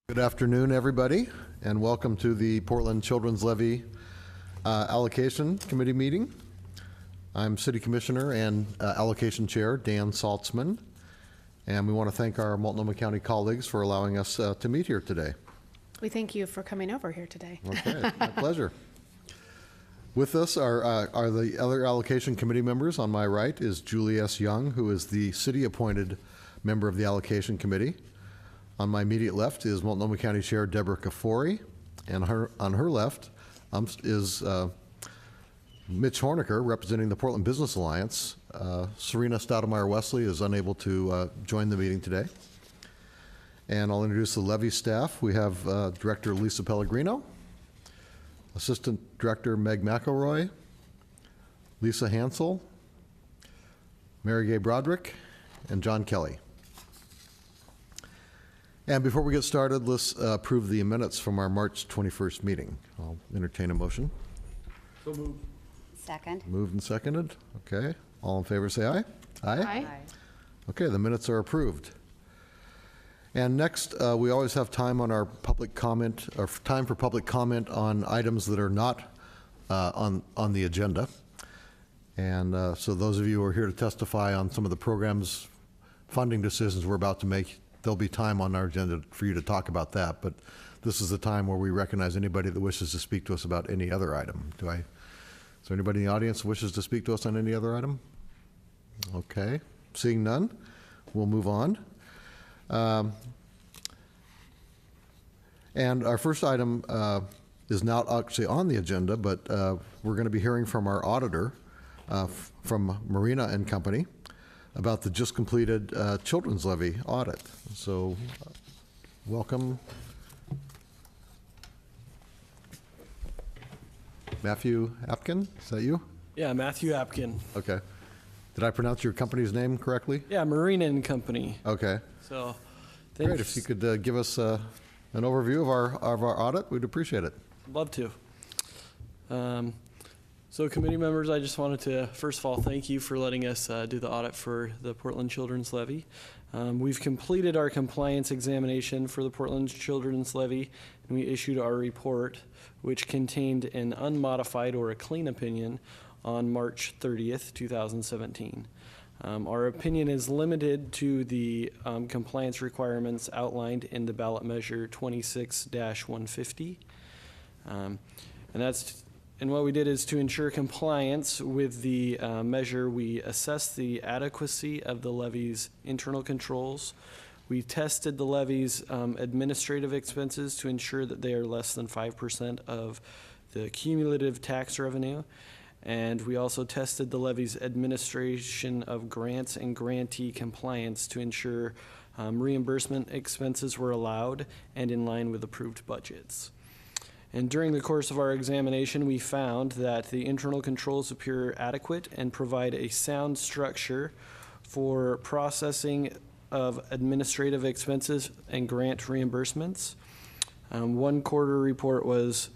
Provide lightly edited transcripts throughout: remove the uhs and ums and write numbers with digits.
Good afternoon, everybody, and welcome to the Portland Children's Levy Allocation Committee meeting. I'm City Commissioner and Allocation Chair Dan Saltzman, and we want to thank our Multnomah County colleagues for allowing us to meet here today. We thank you for coming over here today. Okay, my pleasure. With us are the other allocation committee members. On my right is Julie S. Young, who is the city-appointed member of the allocation committee. On my immediate left is Multnomah County Chair Deborah Kafori, and on her left is Mitch Horniker, representing the Portland Business Alliance. Serena Stoudemire-Wesley is unable to join the meeting today. And I'll introduce the Levy staff. We have Director Lisa Pellegrino, Assistant Director Meg McElroy, Lisa Hansel, Mary Gay Broderick, and John Kelly. And before we get started, let's approve the minutes from our March 21st meeting. I'll entertain a motion. So moved. Second. Moved and seconded. Okay. All in favor say aye. Aye? Aye. Okay, the minutes are approved. And next, we always have time on our public comment, or time for public comment on items that are not on the agenda. And so those of you who are here to testify on some of the program's funding decisions we're about to make, there'll be time on our agenda for you to talk about that, but this is the time where we recognize anybody that wishes to speak to us about any other item. Is there anybody in the audience who wishes to speak to us on any other item? Okay, seeing none, we'll move on. And our first item is not actually on the agenda, but we're going to be hearing from our auditor from Marina and Company about the just completed children's levy audit. So, welcome. Matthew Apkin, is that you? Yeah, Matthew Apkin. Okay. Did I pronounce your company's name correctly? Yeah, Marina and Company. Okay. So, thanks. Great. If you could give us an overview of our audit, we'd appreciate it. Love to. So committee members, I just wanted to, first of all, thank you for letting us do the audit for the Portland Children's Levy. We've completed our compliance examination for the Portland Children's Levy, and we issued our report, which contained an unmodified or a clean opinion on March 30th, 2017. Our opinion is limited to the compliance requirements outlined in the ballot measure 26-150. And what we did is to ensure compliance with the measure, we assessed the adequacy of the levy's internal controls. We tested the levy's administrative expenses to ensure that they are less than 5% of the cumulative tax revenue. And we also tested the levy's administration of grants and grantee compliance to ensure reimbursement expenses were allowed and in line with approved budgets. And during the course of our examination, we found that the internal controls appear adequate and provide a sound structure for processing of administrative expenses and grant reimbursements. One quarter report was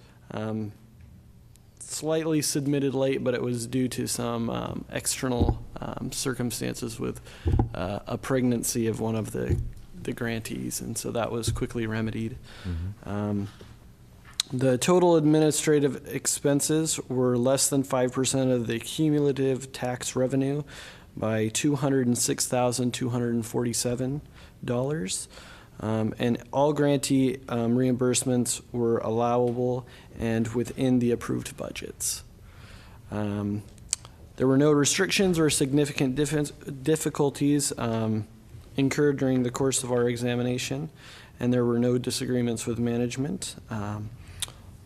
slightly submitted late, but it was due to some external circumstances with a pregnancy of one of the grantees, and so that was quickly remedied. Mm-hmm. The total administrative expenses were less than 5% of the cumulative tax revenue by $206,247. And all grantee reimbursements were allowable and within the approved budgets. There were no restrictions or significant difficulties incurred during the course of our examination, and there were no disagreements with management.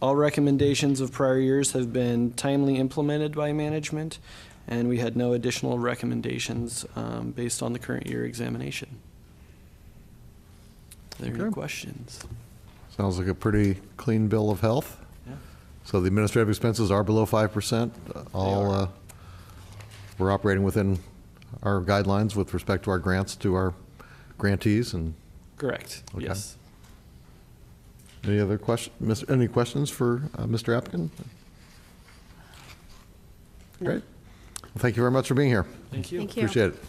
All recommendations of prior years have been timely implemented by management, and we had no additional recommendations based on the current year examination. Are there any questions? Sounds like a pretty clean bill of health. Yeah. So the administrative expenses are below 5%. We're operating within our guidelines with respect to our grants to our grantees. And correct. Okay. Yes. Any other questions? Any questions for Mr. Apkin? No. Great. Well, thank you very much for being here. Thank you. Thank you. Appreciate it.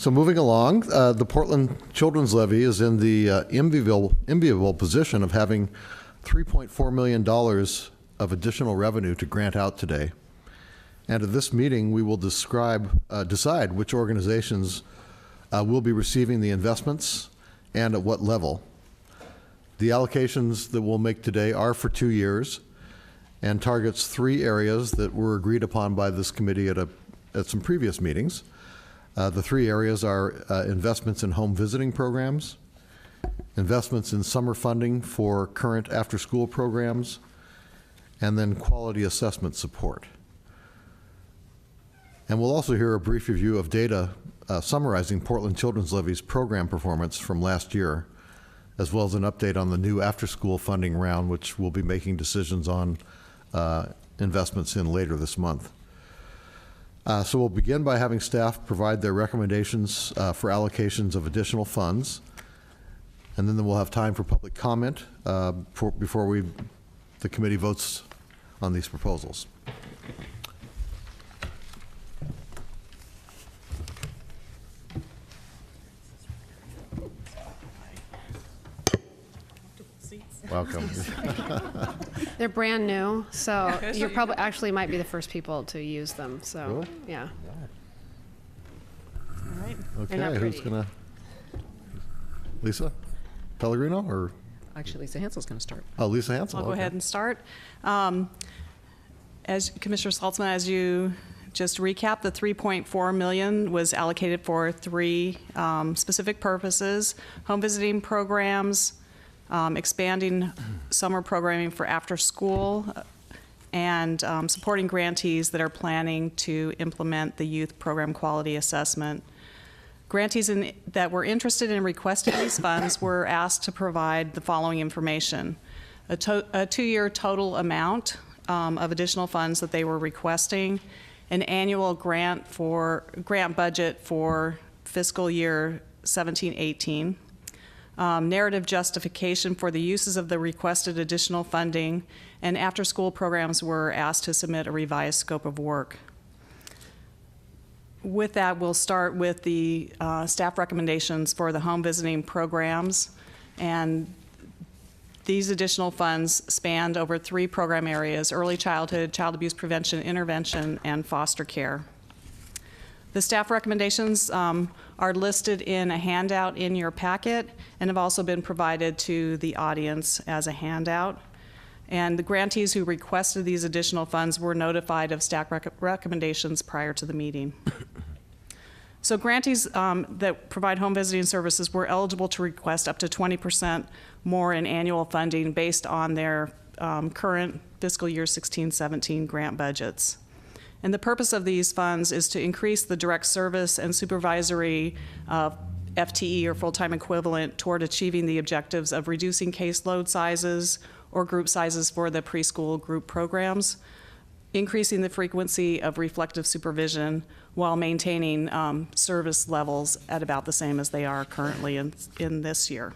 So moving along, the Portland Children's Levy is in the enviable position of having $3.4 million of additional revenue to grant out today. And at this meeting, we will decide which organizations will be receiving the investments and at what level. The allocations that we'll make today are for 2 years and targets 3 areas that were agreed upon by this committee at some previous meetings. The 3 areas are investments in home visiting programs, investments in summer funding for current after-school programs, and then quality assessment support. And we'll also hear a brief review of data summarizing Portland Children's Levy's program performance from last year, as well as an update on the new after-school funding round, which we'll be making decisions on investments in later this month. So we'll begin by having staff provide their recommendations for allocations of additional funds, and then we'll have time for public comment before the committee votes on these proposals. Welcome. They're brand new, so you probably actually might be the first people to use them. So, Really? yeah. All right. They're not Okay, who's pretty. gonna? Lisa Pellegrino or Actually, Lisa Hansel's going to start. Lisa Hansel? I'll go ahead and start. As Commissioner Saltzman, as you just recapped, the $3.4 million was allocated for 3 specific purposes: home visiting programs, expanding summer programming for after school, and supporting grantees that are planning to implement the youth program quality assessment. Grantees that were interested in requesting these funds were asked to provide the following information: a 2-year total amount of additional funds that they were requesting, an annual grant budget for fiscal year 17-18, narrative justification for the uses of the requested additional funding, and after-school programs were asked to submit a revised scope of work. With that, we'll start with the staff recommendations for the home visiting programs, and these additional funds spanned over 3 program areas: early childhood, child abuse prevention, intervention, and foster care. The staff recommendations are listed in a handout in your packet and have also been provided to the audience as a handout. And the grantees who requested these additional funds were notified of staff recommendations prior to the meeting. So grantees that provide home visiting services were eligible to request up to 20% more in annual funding based on their current fiscal year 16-17 grant budgets. And the purpose of these funds is to increase the direct service and supervisory FTE, or full-time equivalent, toward achieving the objectives of reducing caseload sizes or group sizes for the preschool group programs, increasing the frequency of reflective supervision while maintaining service levels at about the same as they are currently in this year.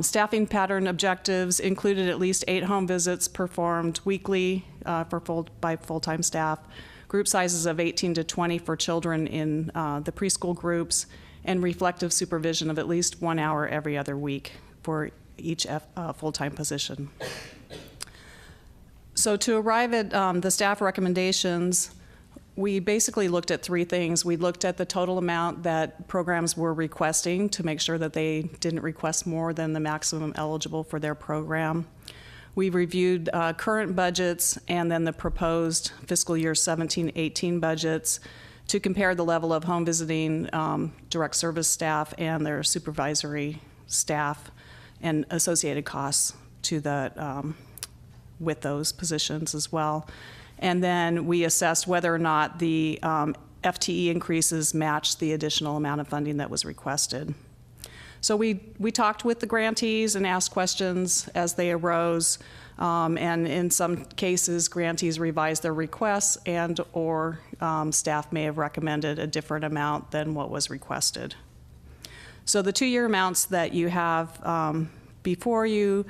Staffing pattern objectives included at least 8 home visits performed weekly by full-time staff, group sizes of 18 to 20 for children in the preschool groups, and reflective supervision of at least 1 hour every other week for each full-time position. So to arrive at the staff recommendations, we basically looked at 3 things. We looked at the total amount that programs were requesting to make sure that they didn't request more than the maximum eligible for their program. We reviewed current budgets and then the proposed fiscal year 17-18 budgets to compare the level of home visiting direct service staff and their supervisory staff and associated costs to with those positions as well. And then we assessed whether or not the FTE increases matched the additional amount of funding that was requested. So we talked with the grantees and asked questions as they arose, and in some cases, grantees revised their requests or staff may have recommended a different amount than what was requested. So the 2-year amounts that you have before you,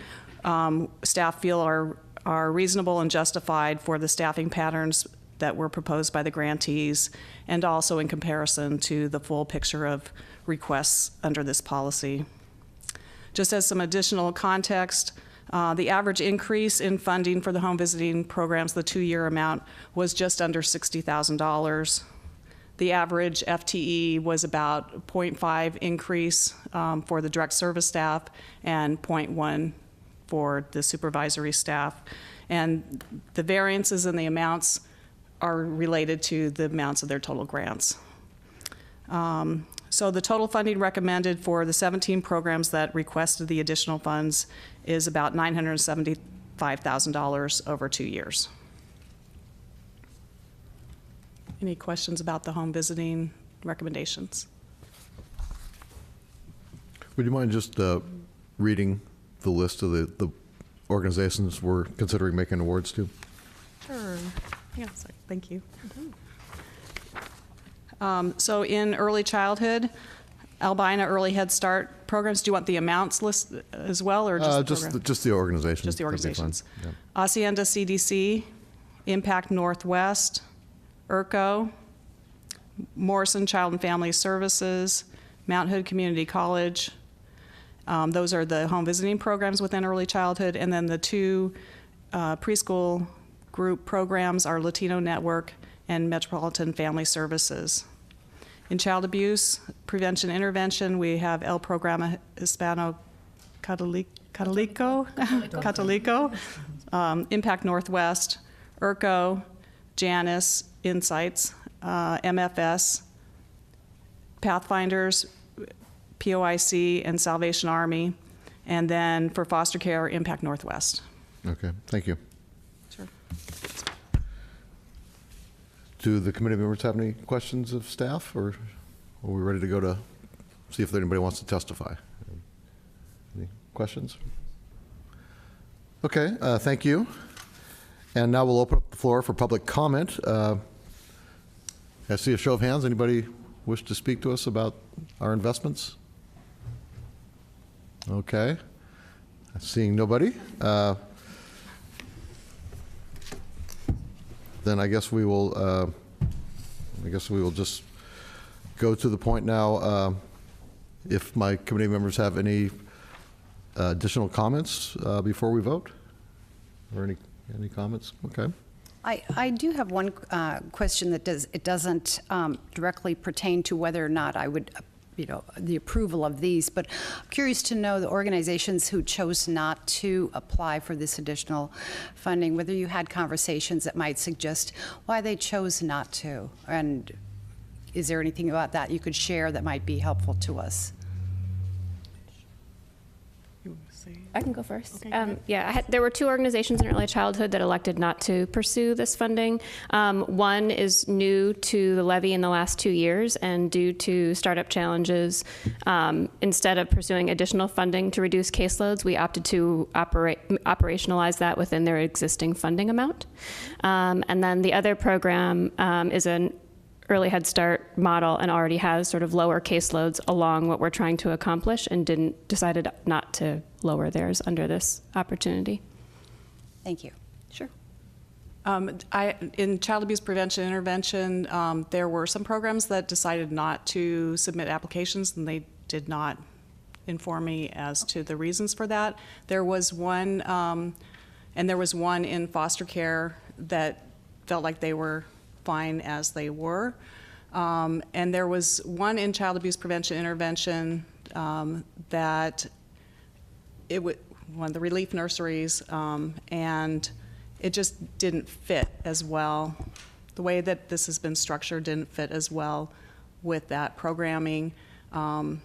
staff feel are reasonable and justified for the staffing patterns that were proposed by the grantees, and also in comparison to the full picture of requests under this policy. Just as some additional context, the average increase in funding for the home visiting programs, the 2-year amount, was just under $60,000. The average FTE was about 0.5 increase for the direct service staff and 0.1 for the supervisory staff. And the variances in the amounts are related to the amounts of their total grants. So the total funding recommended for the 17 programs that requested the additional funds is about $975,000 over 2 years. Any questions about the home visiting recommendations? Would you mind just reading the list of the organizations we're considering making awards to? Sure. Yeah, sorry. Thank you. So in early childhood, Albina Early Head Start programs, do you want the amounts list as well, or just the program? Just the organization. Just the That'd be fine. organizations. Yeah. Hacienda CDC, Impact Northwest, ERCO, Morrison Child and Family Services, Mount Hood Community College. Those are the home visiting programs within early childhood. And then the 2 preschool group programs are Latino Network and Metropolitan Family Services. In child abuse prevention intervention, we have El Programa Hispano Catolico, Impact Northwest, ERCO, Janus, Insights, MFS, Pathfinders, POIC, and Salvation Army, and then for foster care, Impact Northwest. Okay, thank you. Sure. Do the committee members have any questions of staff, or are we ready to go to see if anybody wants to testify? Any questions? Okay, thank you. And now we'll open up the floor for public comment. I see a show of hands. Anybody wish to speak to us about our investments? Okay. Seeing nobody. Then I guess we will just go to the point now. If my committee members have any additional comments before we vote, or any comments? Okay. I do have one question that doesn't directly pertain to whether or not I would, the approval of these, but I'm curious to know the organizations who chose not to apply for this additional funding, whether you had conversations that might suggest why they chose not to, and is there anything about that you could share that might be helpful to us? I can go first. Okay, go ahead. There were 2 organizations in early childhood that elected not to pursue this funding. One is new to the levy in the last 2 years, and due to startup challenges, instead of pursuing additional funding to reduce caseloads, we opted to operationalize that within their existing funding amount. And then the other program is an early Head Start model and already has sort of lower caseloads along what we're trying to accomplish, and decided not to lower theirs under this opportunity. Thank you. Sure. In child abuse prevention intervention, there were some programs that decided not to submit applications, and they did not inform me as to the reasons for that. There was one, and there was one in foster care that felt like they were fine as they were. And there was one in child abuse prevention intervention that it would, one of the relief nurseries, and it just didn't fit as well. The way that this has been structured didn't fit as well with that programming for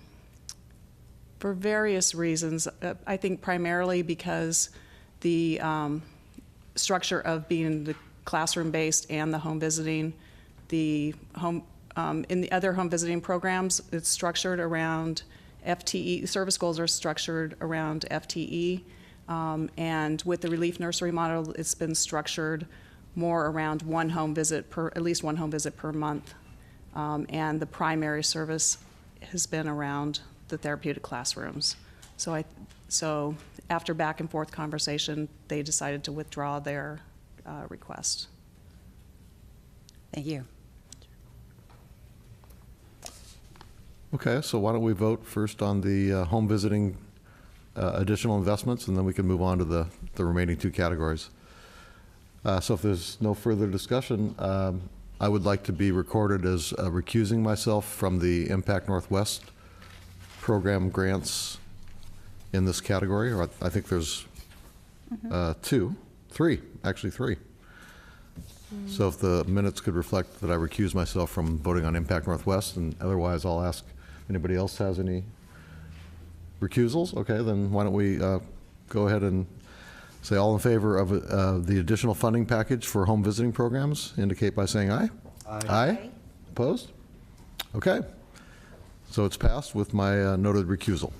various reasons. I think primarily because the structure of being the classroom-based and the home visiting. The home in the other home visiting programs, it's structured around FTE. Service goals are structured around FTE, and with the relief nursery model, it's been structured more around at least one home visit per month, and the primary service has been around the therapeutic classrooms. So after back and forth conversation, they decided to withdraw their request. Thank you. Okay, so why don't we vote first on the home visiting additional investments, and then we can move on to the remaining two categories. So if there's no further discussion, I would like to be recorded as recusing myself from the Impact Northwest program grants in this category, or I think there's three. So if the minutes could reflect that I recuse myself from voting on Impact Northwest, and otherwise I'll ask anybody else has any recusals. Okay, then why don't we go ahead and say all in favor of the additional funding package for home visiting programs, indicate by saying aye. Aye. Opposed? Okay. So it's passed with my noted recusal.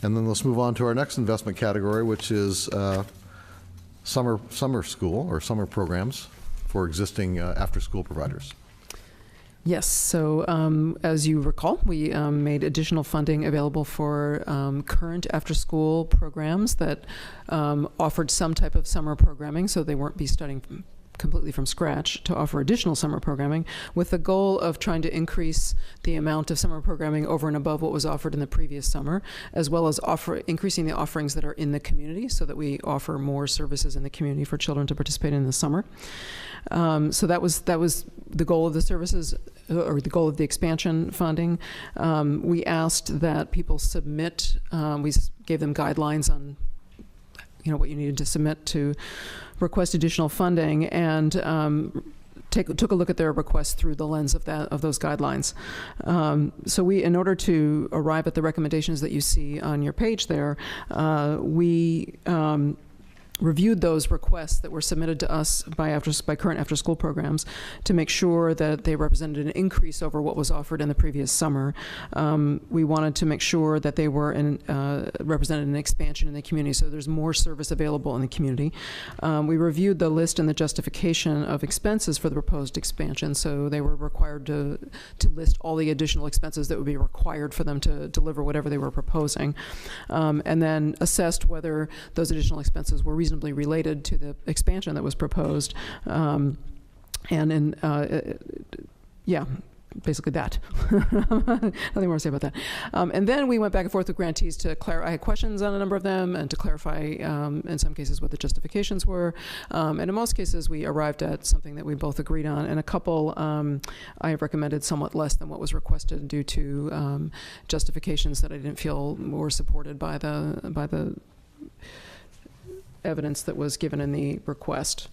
And then let's move on to our next investment category, which is summer school or summer programs for existing after-school providers. Yes, so as you recall, we made additional funding available for current after-school programs that offered some type of summer programming, so they weren't be starting completely from scratch, to offer additional summer programming with the goal of trying to increase the amount of summer programming over and above what was offered in the previous summer, as well as increasing the offerings that are in the community so that we offer more services in the community for children to participate in the summer. So that was the goal of the services, or the goal of the expansion funding. We asked that people submit, we gave them guidelines on what you needed to submit to request additional funding, and took a look at their requests through the lens of those guidelines. So we, in order to arrive at the recommendations that you see on your page there, we reviewed those requests that were submitted to us by current after-school programs to make sure that they represented an increase over what was offered in the previous summer. We wanted to make sure that they were represented an expansion in the community, so there's more service available in the community. We reviewed the list and the justification of expenses for the proposed expansion, so they were required to list all the additional expenses that would be required for them to deliver whatever they were proposing, and then assessed whether those additional expenses were reasonably related to the expansion that was proposed, basically that. Nothing more to say about that. And then we went back and forth with grantees to clarify. I had questions on a number of them, and to clarify, in some cases, what the justifications were. And in most cases, we arrived at something that we both agreed on. And a couple, I have recommended somewhat less than what was requested due to justifications that I didn't feel were supported by the evidence that was given in the request.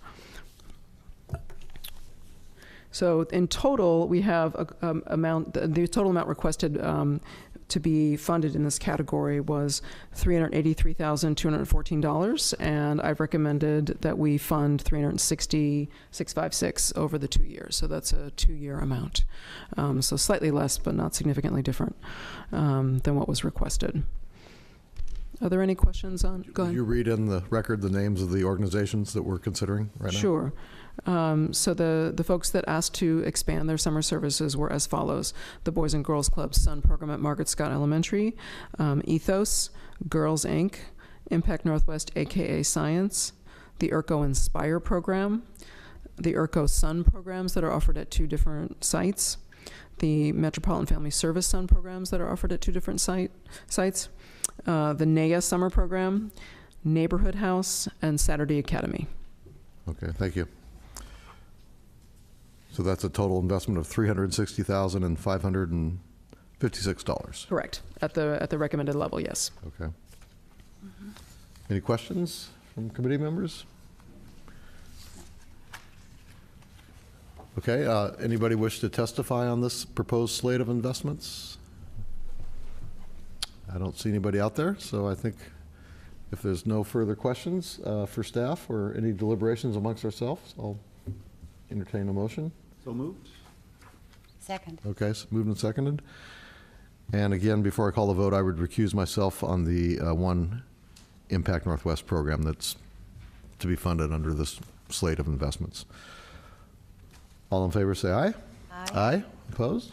So in total, we have the total amount requested to be funded in this category was $383,214, and I've recommended that we fund $360,656 over the 2 years. So that's a 2-year amount. So slightly less, but not significantly different than what was requested. Are there any questions on? Go ahead. Could you read in the record the names of the organizations that we're considering right now? Sure. So the folks that asked to expand their summer services were as follows: the Boys and Girls Club Sun Program at Margaret Scott Elementary, Ethos, Girls Inc., Impact Northwest, aka Science, the ERCO Inspire program, the ERCO Sun programs that are offered at 2 different sites, the Metropolitan Family Service Sun programs that are offered at 2 different sites, the NEA Summer Program, Neighborhood House, and Saturday Academy. Okay, thank you. So that's a total investment of $360,556. Correct. At the recommended level, yes. Okay. Any questions from committee members? Okay, anybody wish to testify on this proposed slate of investments? I don't see anybody out there, so I think if there's no further questions for staff or any deliberations amongst ourselves, I'll entertain a motion. So moved. Second. Okay, so moved and seconded. And again, before I call the vote, I would recuse myself on the one Impact Northwest program that's to be funded under this slate of investments. All in favor say aye. Aye. Aye. Opposed?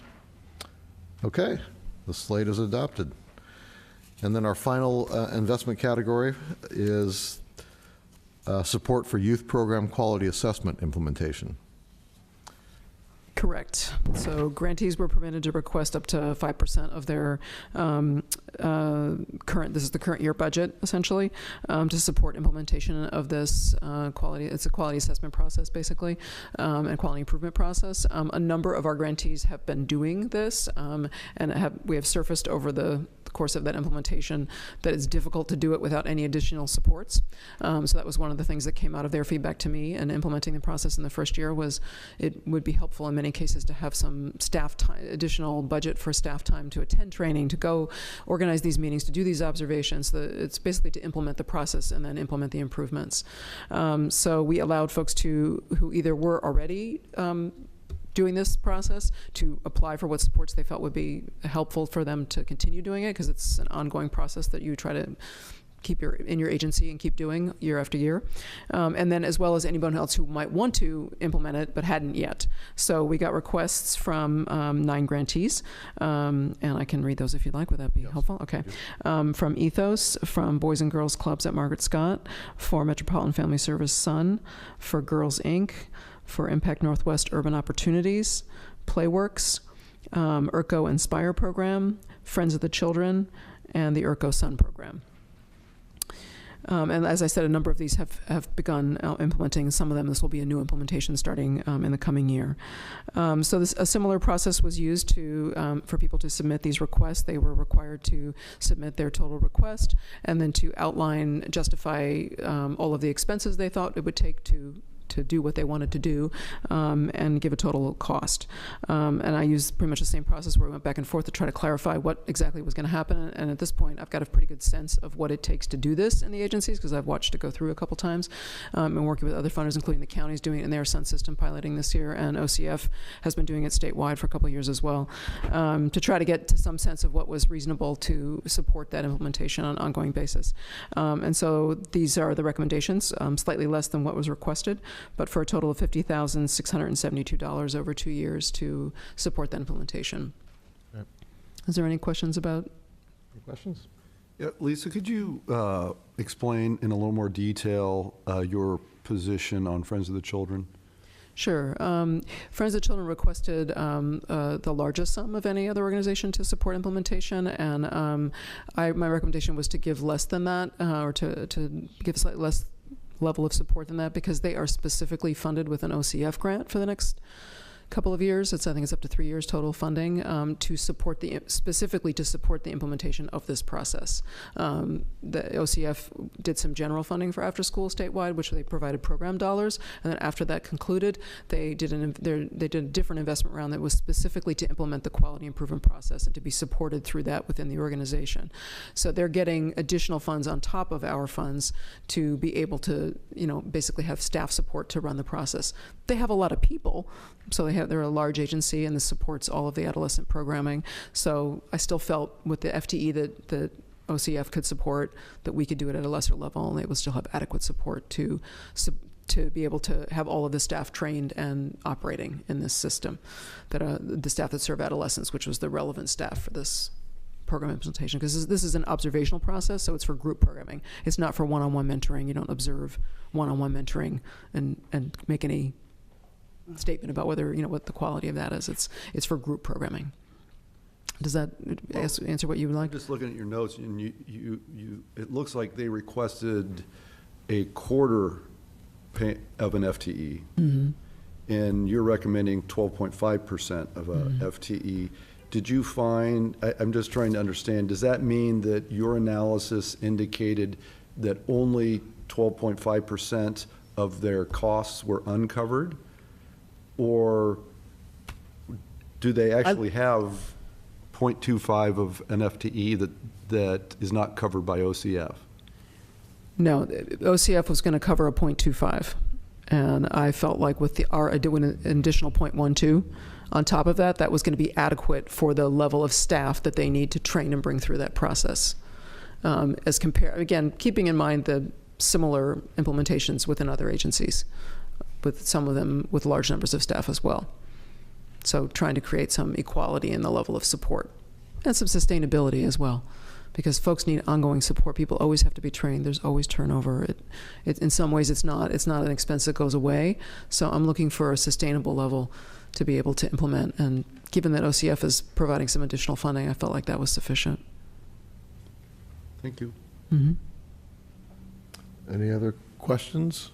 Okay, the slate is adopted. And then our final investment category is support for youth program quality assessment implementation. Correct. So grantees were permitted to request up to 5% of their this is the current year budget, essentially, to support implementation of this it's a quality assessment process, basically, and quality improvement process. A number of our grantees have been doing this, and we have surfaced over the course of that implementation that it's difficult to do it without any additional supports. So that was one of the things that came out of their feedback to me, and implementing the process in the first year was it would be helpful in many cases to have some staff time, additional budget for staff time to attend training, to go organize these meetings, to do these observations. It's basically to implement the process and then implement the improvements. So we allowed folks who either were already doing this process to apply for what supports they felt would be helpful for them to continue doing it, because it's an ongoing process that you try to keep in your agency and keep doing year after year. And then as well as anyone else who might want to implement it but hadn't yet. So we got requests from 9 grantees, and I can read those if you'd like. Would that be helpful? Okay. From Ethos, from Boys and Girls Clubs at Margaret Scott, for Metropolitan Family Service Sun, for Girls Inc., for Impact Northwest Urban Opportunities, Playworks, IRCO Inspire Program, Friends of the Children, and the IRCO Sun Program. And as I said, a number of these have begun implementing. Some of them, this will be a new implementation starting in the coming year. So a similar process was used for people to submit these requests. They were required to submit their total request and then to justify all of the expenses they thought it would take to do what they wanted to do, and give a total cost. And I used pretty much the same process where we went back and forth to try to clarify what exactly was going to happen. And at this point, I've got a pretty good sense of what it takes to do this in the agencies, because I've watched it go through a couple times, and working with other funders, including the counties doing it in their Sun system piloting this year, and OCF has been doing it statewide for a couple of years as well, to try to get to some sense of what was reasonable to support that implementation on an ongoing basis. And so these are the recommendations, slightly less than what was requested, but for a total of $50,672 over 2 years to support that implementation. Right. Is there any questions about? Any questions? Yeah, Lisa, could you explain in a little more detail your position on Friends of the Children? Sure. Friends of the Children requested the largest sum of any other organization to support implementation, and my recommendation was to give less than that, or to give slightly less level of support than that, because they are specifically funded with an OCF grant for the next couple of years. I think it's up to 3 years total funding, specifically to support the implementation of this process. The OCF did some general funding for after school statewide, which they provided program dollars, and then after that concluded, they did a different investment round that was specifically to implement the quality improvement process and to be supported through that within the organization. So they're getting additional funds on top of our funds to be able to, basically have staff support to run the process. They have a lot of people, so they're a large agency, and this supports all of the adolescent programming. So I still felt with the FTE that OCF could support, that we could do it at a lesser level, and it would still have adequate support to be able to have all of the staff trained and operating in this system, that the staff that serve adolescents, which was the relevant staff for this program implementation, because this is an observational process, so it's for group programming. It's not for one-on-one mentoring. You don't observe one-on-one mentoring and make any statement about whether, what the quality of that is. It's for group programming. Does that answer what you would like? I'm just looking at your notes, and it looks like they requested a quarter of an FTE, Mm-hmm. and you're recommending 12.5% of a FTE. Did you find, I'm just trying to understand, does that mean that your analysis indicated that only 12.5% of their costs were uncovered? Or do they actually have 0.25 of an FTE that is not covered by OCF? No, OCF was going to cover a 0.25, and I felt like with I did an additional 0.12 on top of that was going to be adequate for the level of staff that they need to train and bring through that process. As compared, again, keeping in mind the similar implementations within other agencies, with some of them with large numbers of staff as well. So trying to create some equality in the level of support and some sustainability as well, because folks need ongoing support. People always have to be trained. There's always turnover. In some ways, it's not an expense that goes away. So I'm looking for a sustainable level to be able to implement. And given that OCF is providing some additional funding, I felt like that was sufficient. Thank you. Any other questions?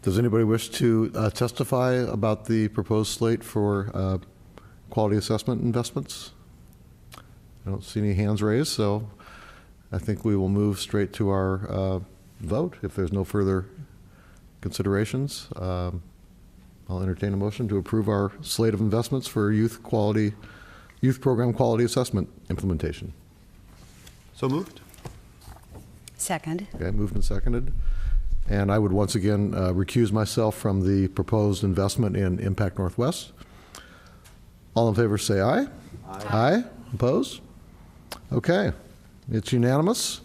Does anybody wish to testify about the proposed slate for quality assessment investments? I don't see any hands raised, so I think we will move straight to our vote if there's no further considerations. I'll entertain a motion to approve our slate of investments for youth program quality assessment implementation. So moved. Second. Okay, moved and seconded. And I would once again recuse myself from the proposed investment in Impact Northwest. All in favor say aye. Aye. Aye. Opposed? Okay, it's unanimous.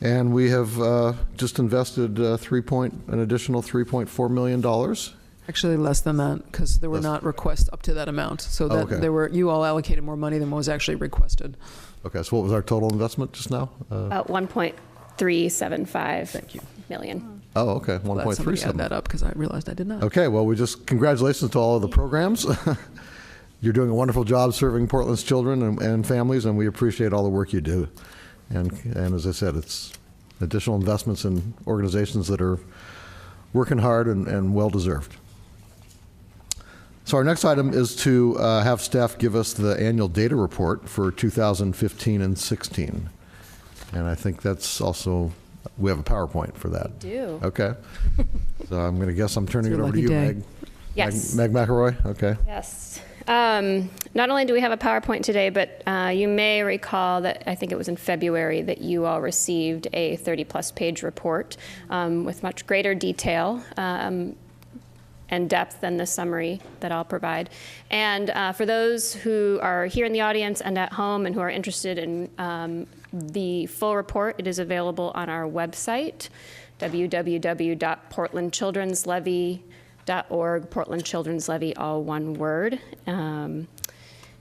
And we have just invested an additional $3.4 million. Actually, less than that, because there were not requests up to that amount. So that okay. you all allocated more money than was actually requested. Okay, so what was our total investment just now? About 1.375 million. Oh, okay, Glad somebody 1.37. add that up, because I realized I did not. Okay, well, congratulations to all of the programs. You're doing a wonderful job serving Portland's children and families, and we appreciate all the work you do. And as I said, it's additional investments in organizations that are working hard and well-deserved. So our next item is to have staff give us the annual data report for 2015 and 16. And I think that's also, we have a PowerPoint for that. We do. Okay. So I'm going to guess I'm turning It's it your over to you, lucky day. Meg. Yes. Meg McElroy, okay. Yes. Not only do we have a PowerPoint today, but you may recall that I think it was in February that you all received a 30-plus page report with much greater detail and depth than the summary that I'll provide. And for those who are here in the audience and at home and who are interested in the full report, it is available on our website, www.portlandchildrenslevy.org, Portland Children's Levy, all one word. And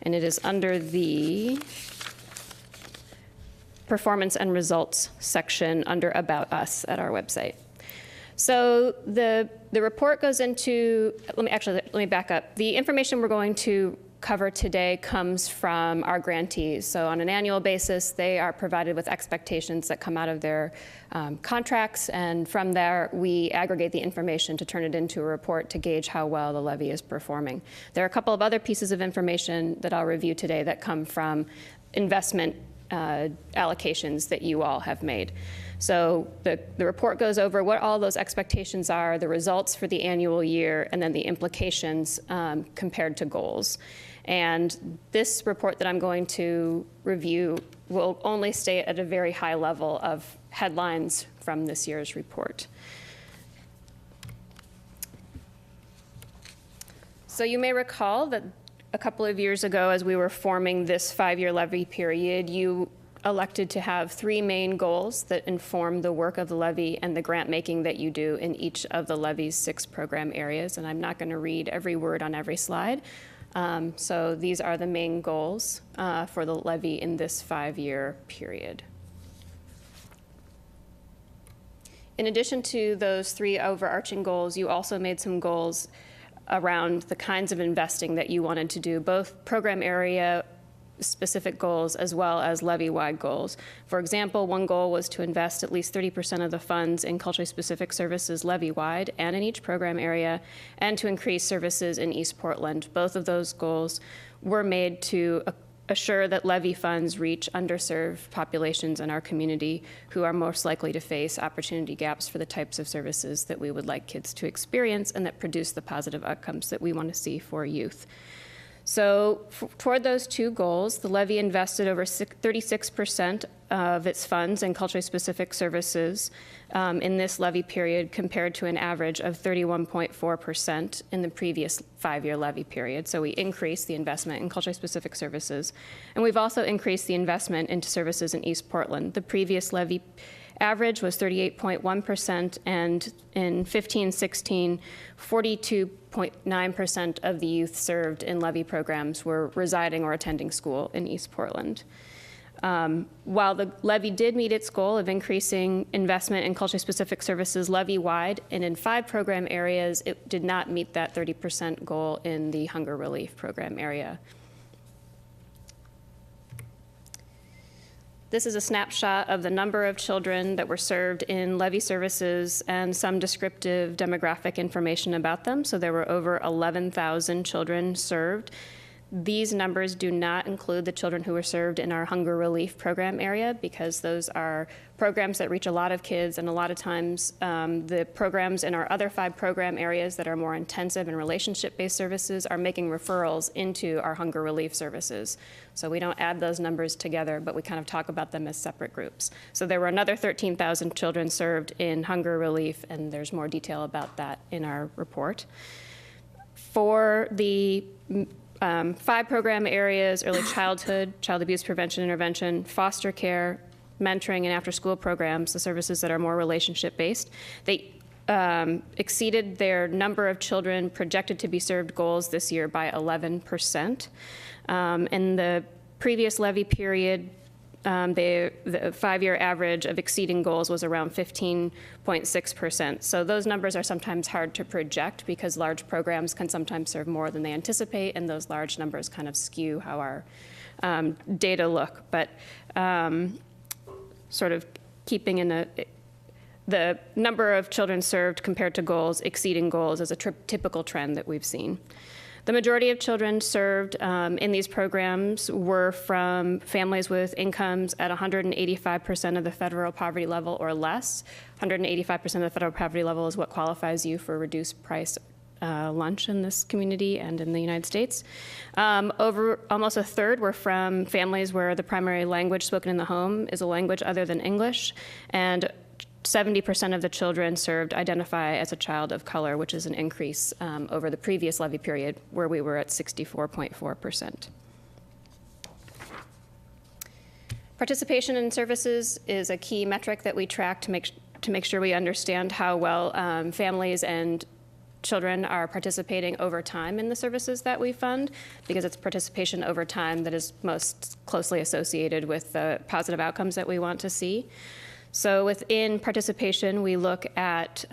it is under the Performance and Results section under About Us at our website. So the report goes into, let me back up. The information we're going to cover today comes from our grantees. So on an annual basis, they are provided with expectations that come out of their contracts, and from there, we aggregate the information to turn it into a report to gauge how well the levy is performing. There are a couple of other pieces of information that I'll review today that come from investment allocations that you all have made. So the report goes over what all those expectations are, the results for the annual year, and then the implications compared to goals. And this report that I'm going to review will only stay at a very high level of headlines from this year's report. So you may recall that a couple of years ago, as we were forming this 5-year levy period, you elected to have 3 main goals that inform the work of the levy and the grant making that you do in each of the levy's 6 program areas. And I'm not going to read every word on every slide. So these are the main goals for the levy in this 5-year period. In addition to those 3 overarching goals, you also made some goals around the kinds of investing that you wanted to do, both program area specific goals as well as levy-wide goals. For example, one goal was to invest at least 30% of the funds in culturally specific services levy-wide and in each program area, and to increase services in East Portland. Both of those goals were made to assure that levy funds reach underserved populations in our community who are most likely to face opportunity gaps for the types of services that we would like kids to experience and that produce the positive outcomes that we want to see for youth. So toward those 2 goals, the levy invested over 36% of its funds in culturally specific services in this levy period, compared to an average of 31.4% in the previous 5-year levy period. So we increased the investment in culturally specific services. And we've also increased the investment into services in East Portland. The previous levy average was 38.1%, and in 15-16, 42.9% of the youth served in levy programs were residing or attending school in East Portland. While the levy did meet its goal of increasing investment in culturally specific services levy-wide, and in 5 program areas, it did not meet that 30% goal in the hunger relief program area. This is a snapshot of the number of children that were served in levy services and some descriptive demographic information about them. So there were over 11,000 children served. These numbers do not include the children who were served in our hunger relief program area, because those are programs that reach a lot of kids, and a lot of times the programs in our other 5 program areas that are more intensive and relationship-based services are making referrals into our hunger relief services. So we don't add those numbers together, but we kind of talk about them as separate groups. So there were another 13,000 children served in hunger relief, and there's more detail about that in our report. For the 5 program areas: early childhood, child abuse prevention intervention, foster care, mentoring, and after-school programs, the services that are more relationship-based, they exceeded their number of children projected to be served goals this year by 11%. In the previous levy period, the 5-year average of exceeding goals was around 15.6%. So those numbers are sometimes hard to project, because large programs can sometimes serve more than they anticipate, and those large numbers kind of skew how our data look. But sort of keeping in the number of children served compared to goals exceeding goals is a typical trend that we've seen. The majority of children served in these programs were from families with incomes at 185% of the federal poverty level or less. 185% of the federal poverty level is what qualifies you for reduced price lunch in this community and in the United States. Over almost a third were from families where the primary language spoken in the home is a language other than English, and 70% of the children served identify as a child of color, which is an increase over the previous levy period, where we were at 64.4%. Participation in services is a key metric that we track to make sure we understand how well families and children are participating over time in the services that we fund, because it's participation over time that is most closely associated with the positive outcomes that we want to see. So within participation, we look at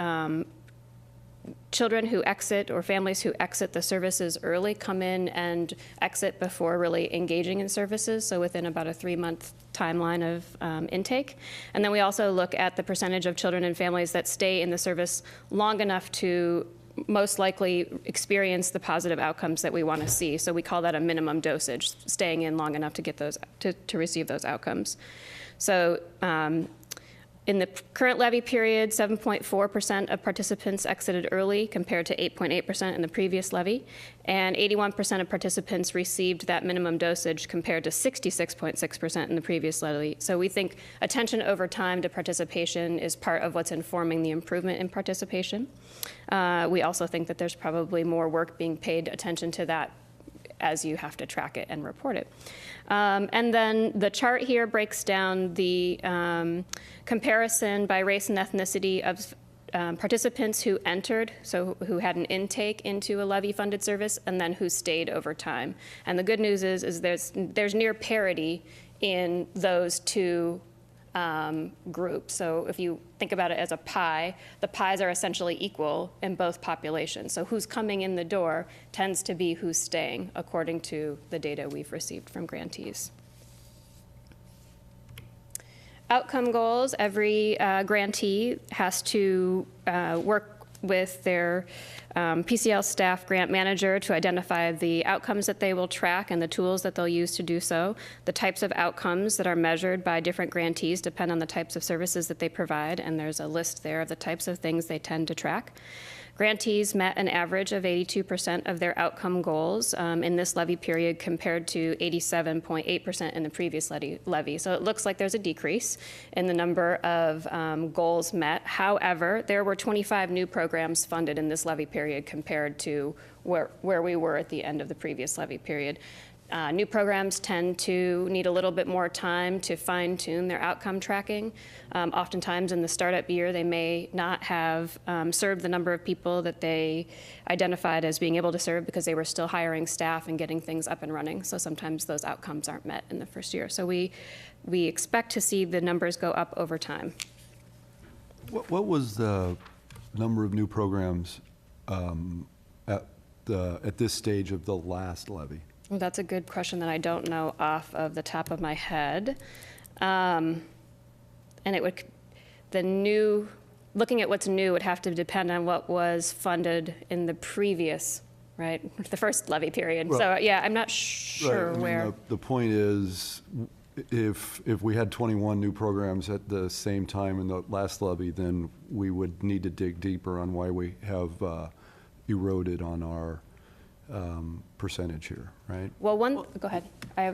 children who exit, or families who exit the services early, come in and exit before really engaging in services, so within about a 3-month timeline of intake. And then we also look at the percentage of children and families that stay in the service long enough to most likely experience the positive outcomes that we want to see. So we call that a minimum dosage, staying in long enough to get those, to receive those outcomes. So in the current levy period, 7.4% of participants exited early, compared to 8.8% in the previous levy, and 81% of participants received that minimum dosage, compared to 66.6% in the previous levy. So we think attention over time to participation is part of what's informing the improvement in participation. We also think that there's probably more work being paid attention to that as you have to track it and report it. And then the chart here breaks down the comparison by race and ethnicity of participants who entered, so who had an intake into a levy-funded service, and then who stayed over time. And the good news is there's near parity in those two groups. So if you think about it as a pie, the pies are essentially equal in both populations. So who's coming in the door tends to be who's staying, according to the data we've received from grantees. Outcome goals: every grantee has to work with their PCL staff grant manager to identify the outcomes that they will track and the tools that they'll use to do so. The types of outcomes that are measured by different grantees depend on the types of services that they provide, and there's a list there of the types of things they tend to track. Grantees met an average of 82% of their outcome goals in this levy period, compared to 87.8% in the previous levy. So it looks like there's a decrease in the number of goals met. However, there were 25 new programs funded in this levy period, compared to where we were at the end of the previous levy period. New programs tend to need a little bit more time to fine-tune their outcome tracking. Oftentimes in the startup year, they may not have served the number of people that they identified as being able to serve because they were still hiring staff and getting things up and running. So sometimes those outcomes aren't met in the first year. So we expect to see the numbers go up over time. What was the number of new programs at this stage of the last levy? Well, that's a good question that I don't know off of the top of my head. And it would, looking at what's new would have to depend on what was funded in the previous, right, the first levy period. Well, so yeah, I'm not sure Right, I mean, where. The point is, if we had 21 new programs at the same time in the last levy, then we would need to dig deeper on why we have eroded on our percentage here, right? Well, go ahead. I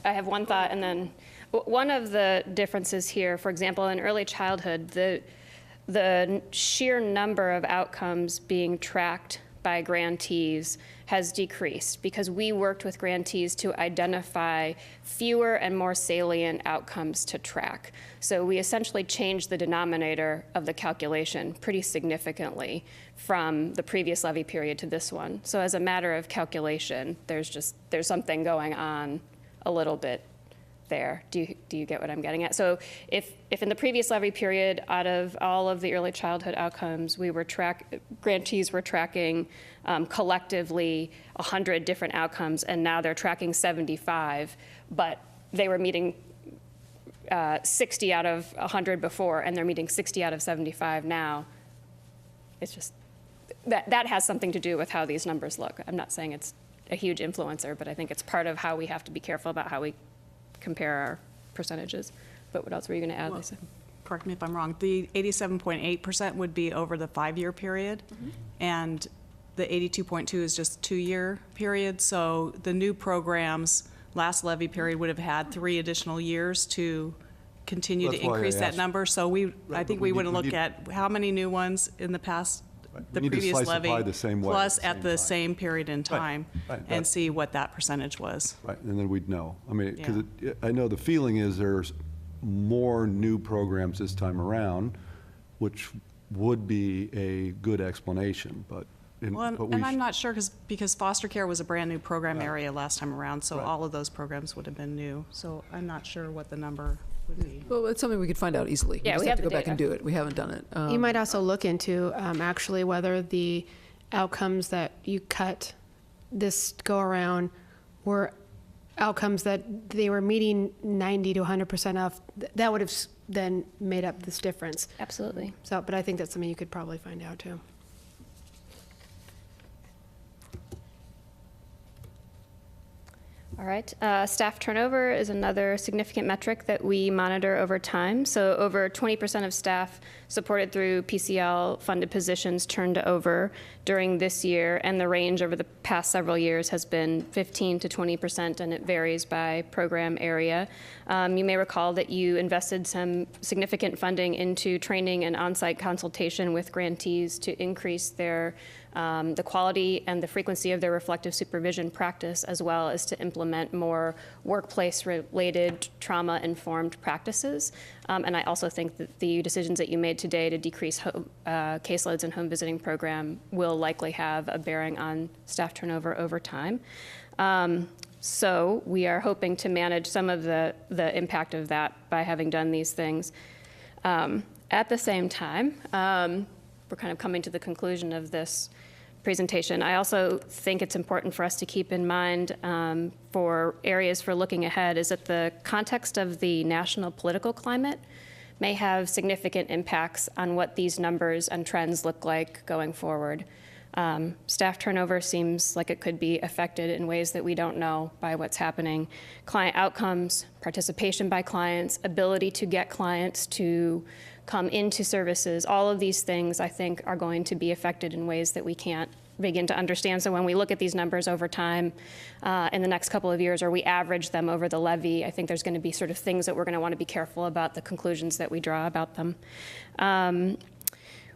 have one thought, and then one of the differences here, for example, in early childhood, the sheer number of outcomes being tracked by grantees has decreased because we worked with grantees to identify fewer and more salient outcomes to track. So we essentially changed the denominator of the calculation pretty significantly from the previous levy period to this one. So as a matter of calculation, there's something going on a little bit there. Do you get what I'm getting at? So if in the previous levy period, out of all of the early childhood outcomes, grantees were tracking collectively 100 different outcomes, and now they're tracking 75, but they were meeting 60 out of 100 before, and they're meeting 60 out of 75 now. It's just, that has something to do with how these numbers look. I'm not saying it's a huge influencer, but I think it's part of how we have to be careful about how we compare our percentages. But what else were you going to add, Lisa? Correct me if I'm wrong. The 87.8% would be over the 5-year period, and the 82.2 is just 2-year period. So the new programs last levy period would have had 3 additional years to continue to That's why I increase that asked. number. So I but think we we would need- look we need- at how many new ones in the past, the We need to previous slice the levy, pie the same way plus at the at same the time. same period in time, right, and that- see what that percentage was. Right, and then we'd know. I mean, because Yeah. I know the feeling is there's more new programs this time around, which would be a good explanation, but. Well, and I'm not sure because foster care was a brand-new program area last time around, so Right. all of those programs would have been new. So I'm not sure what the number would be. Well, it's something we could find out easily. Yeah, just we have have to the go back and data. do it. We haven't done it. You might also look into actually whether the outcomes that you cut this go around were outcomes that they were meeting 90 to 100% of. That would have then made up this difference. Absolutely. So, but I think that's something you could probably find out too. All right. Staff turnover is another significant metric that we monitor over time. So over 20% of staff supported through PCL-funded positions turned over during this year, and the range over the past several years has been 15 to 20%, and it varies by program area. You may recall that you invested some significant funding into training and on-site consultation with grantees to increase their the quality and the frequency of their reflective supervision practice, as well as to implement more workplace-related trauma-informed practices. And I also think that the decisions that you made today to decrease caseloads in home visiting program will likely have a bearing on staff turnover over time. So we are hoping to manage some of the impact of that by having done these things. At the same time, we're kind of coming to the conclusion of this presentation. I also think it's important for us to keep in mind for areas for looking ahead is that the context of the national political climate may have significant impacts on what these numbers and trends look like going forward. Staff turnover seems like it could be affected in ways that we don't know by what's happening. Client outcomes, participation by clients, ability to get clients to come into services, all of these things I think are going to be affected in ways that we can't begin to understand. So when we look at these numbers over time in the next couple of years, or we average them over the levy, I think there's going to be sort of things that we're going to want to be careful about the conclusions that we draw about them.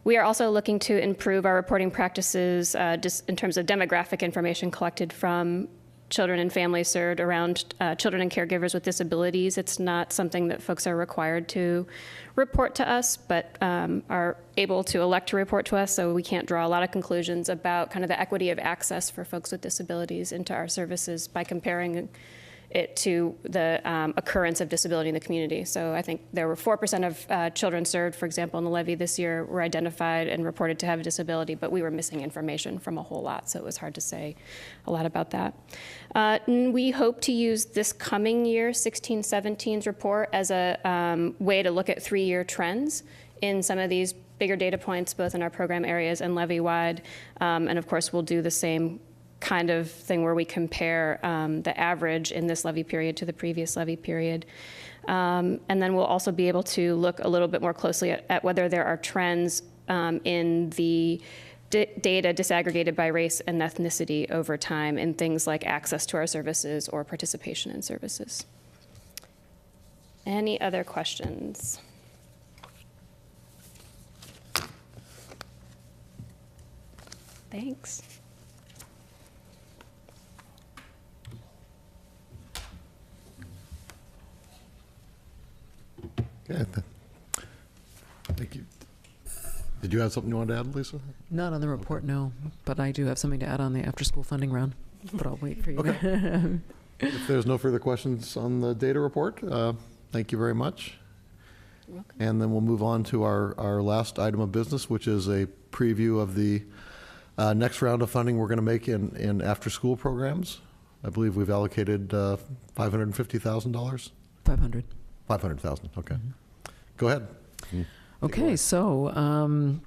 We are also looking to improve our reporting practices just in terms of demographic information collected from children and families served around children and caregivers with disabilities. It's not something that folks are required to report to us, but are able to elect to report to us, so we can't draw a lot of conclusions about kind of the equity of access for folks with disabilities into our services by comparing it to the occurrence of disability in the community. So I think there were 4% of children served, for example, in the levy this year were identified and reported to have a disability, but we were missing information from a whole lot, so it was hard to say a lot about that. We hope to use this coming year, 16-17's report, as a way to look at 3-year trends in some of these bigger data points, both in our program areas and levy-wide. And of course, we'll do the same kind of thing where we compare the average in this levy period to the previous levy period. And then we'll also be able to look a little bit more closely at whether there are trends in the data disaggregated by race and ethnicity over time in things like access to our services or participation in services. Any other questions? Thanks. Okay. Thank you. Did you have something you wanted to add, Lisa? Not on the report, no, but I do have something to add on the after-school funding round, but I'll wait for you. Okay. If there's no further questions on the data report, thank you very much. You're welcome. And then we'll move on to our last item of business, which is a preview of the next round of funding we're going to make in after-school programs. I believe we've allocated $550,000? 500. 500,000, okay. Go ahead. Okay, so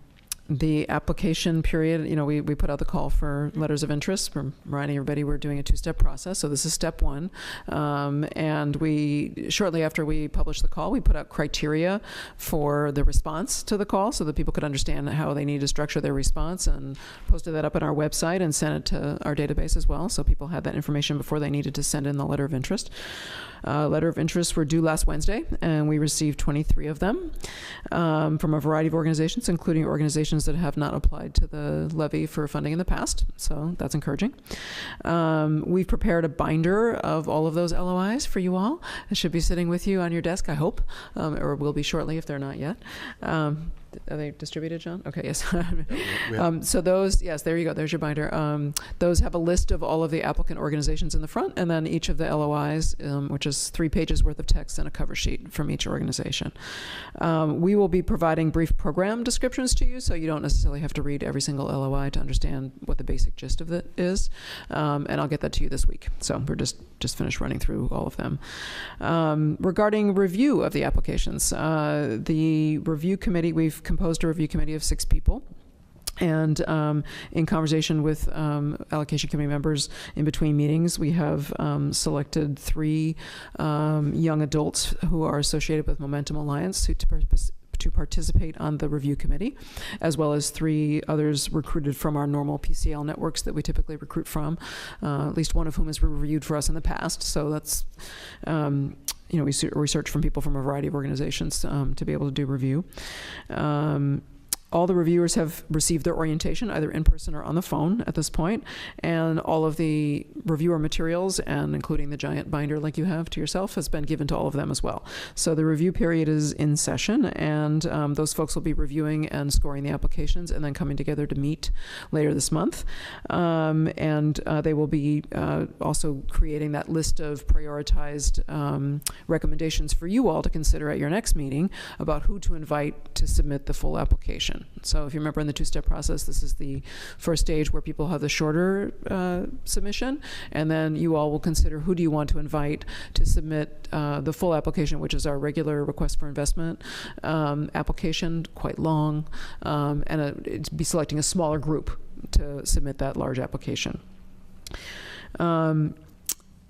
the application period, we put out the call for letters of interest. We're reminding everybody we're doing a 2-step process. So this is step 1. And shortly after we published the call, we put out criteria for the response to the call so that people could understand how they need to structure their response, and posted that up on our website and sent it to our database as well. So people had that information before they needed to send in the letter of interest. Letter of interest were due last Wednesday, and we received 23 of them from a variety of organizations, including organizations that have not applied to the levy for funding in the past. So that's encouraging. We've prepared a binder of all of those LOIs for you all. It should be sitting with you on your desk, I hope, or will be shortly if they're not yet. Are they distributed, John? Okay, yes. So those, yes, there you go. There's your binder. Those have a list of all of the applicant organizations in the front, and then each of the LOIs, which is 3 pages worth of text and a cover sheet from each organization. We will be providing brief program descriptions to you, so you don't necessarily have to read every single LOI to understand what the basic gist of it is. And I'll get that to you this week. So we're just finished running through all of them. Regarding review of the applications, the review committee, we've composed a review committee of 6 people. And in conversation with allocation committee members in between meetings, we have selected 3 young adults who are associated with Momentum Alliance to participate on the review committee, as well as 3 others recruited from our normal PCL networks that we typically recruit from, at least one of whom has reviewed for us in the past. So that's, we research from people from a variety of organizations to be able to do review. All the reviewers have received their orientation, either in person or on the phone at this point, and all of the reviewer materials, and including the giant binder like you have to yourself, has been given to all of them as well. So the review period is in session, and those folks will be reviewing and scoring the applications and then coming together to meet later this month. And they will be also creating that list of prioritized recommendations for you all to consider at your next meeting about who to invite to submit the full application. So if you remember in the 2-step process, this is the first stage where people have the shorter submission, and then you all will consider who do you want to invite to submit the full application, which is our regular request for investment application, quite long, and it'd be selecting a smaller group to submit that large application.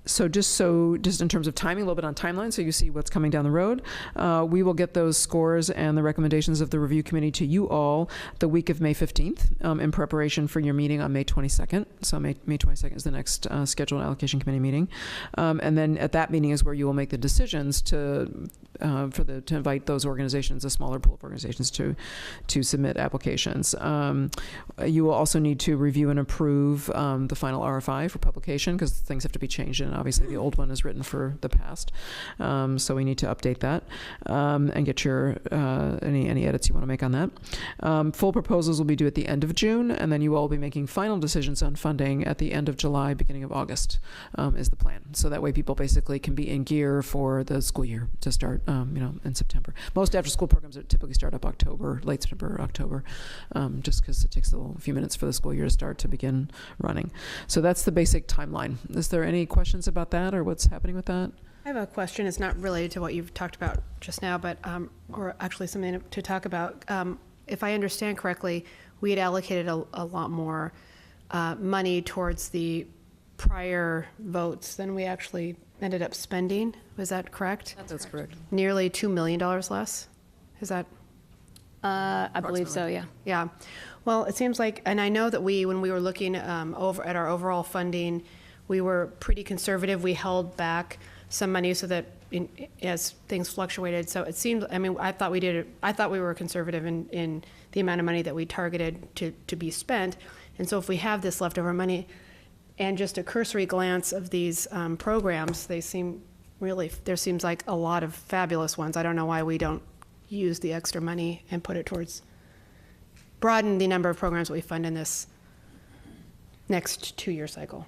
just in terms of timing, a little bit on timeline, so you see what's coming down the road. We will get those scores and the recommendations of the review committee to you all the week of May 15th in preparation for your meeting on May 22nd. So May 22nd is the next scheduled allocation committee meeting. And then at that meeting is where you will make the decisions to invite those organizations, a smaller pool of organizations, to submit applications. You will also need to review and approve the final RFI for publication, because things have to be changed, and obviously the old one is written for the past. So we need to update that and get your any edits you want to make on that. Full proposals will be due at the end of June, and then you all will be making final decisions on funding at the end of July, beginning of August is the plan. So that way people basically can be in gear for the school year to start in September. Most after-school programs typically start up October, late September, October, just because it takes a few minutes for the school year to start to begin running. So that's the basic timeline. Is there any questions about that or what's happening with that? I have a question. It's not related to what you've talked about just now, but or actually something to talk about. If I understand correctly, we had allocated a lot more money towards the prior votes than we actually ended up spending. Was that correct? That's correct. Nearly $2 million less? Is that? I believe so, yeah. Yeah. Well, it seems like, and I know that when we were looking over at our overall funding, we were pretty conservative. We held back some money so that as things fluctuated. So it seemed, I thought we were conservative in the amount of money that we targeted to be spent. And so if we have this leftover money and just a cursory glance of these programs, there seems like a lot of fabulous ones. I don't know why we don't use the extra money and put it towards broaden the number of programs that we fund in this next 2-year cycle.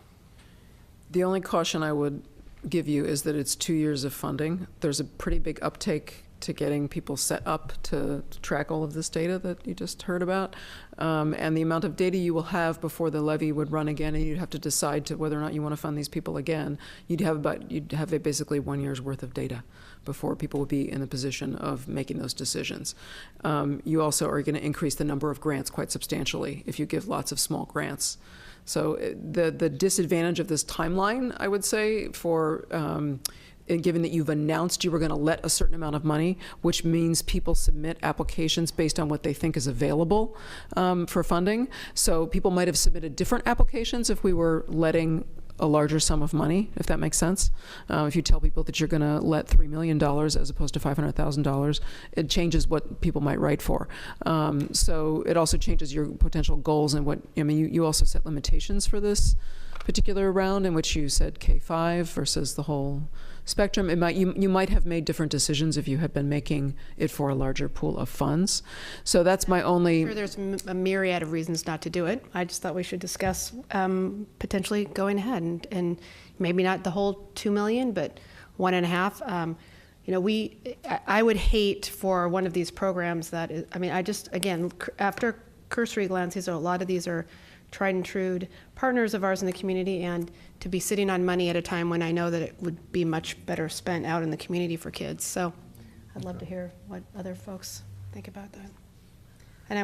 The only caution I would give you is that it's 2 years of funding. There's a pretty big uptake to getting people set up to track all of this data that you just heard about. And the amount of data you will have before the levy would run again, and you'd have to decide to whether or not you want to fund these people again. You'd have basically 1 year's worth of data before people would be in the position of making those decisions. You also are going to increase the number of grants quite substantially if you give lots of small grants. So the disadvantage of this timeline, I would say, given that you've announced you were going to let a certain amount of money, which means people submit applications based on what they think is available for funding. So people might have submitted different applications if we were letting a larger sum of money, if that makes sense. If you tell people that you're going to let $3 million as opposed to $500,000, it changes what people might write for. So it also changes your potential goals and you also set limitations for this particular round in which you said K-5 versus the whole spectrum. You might have made different decisions if you had been making it for a larger pool of funds. So that's my only. I'm sure there's a myriad of reasons not to do it. I just thought we should discuss potentially going ahead and maybe not the whole $2 million, but 1.5. I would hate for one of these programs that is, again, after cursory glances, a lot of these are tried and true partners of ours in the community, and to be sitting on money at a time when I know that it would be much better spent out in the community for kids. So I'd love to hear what other folks think about that. And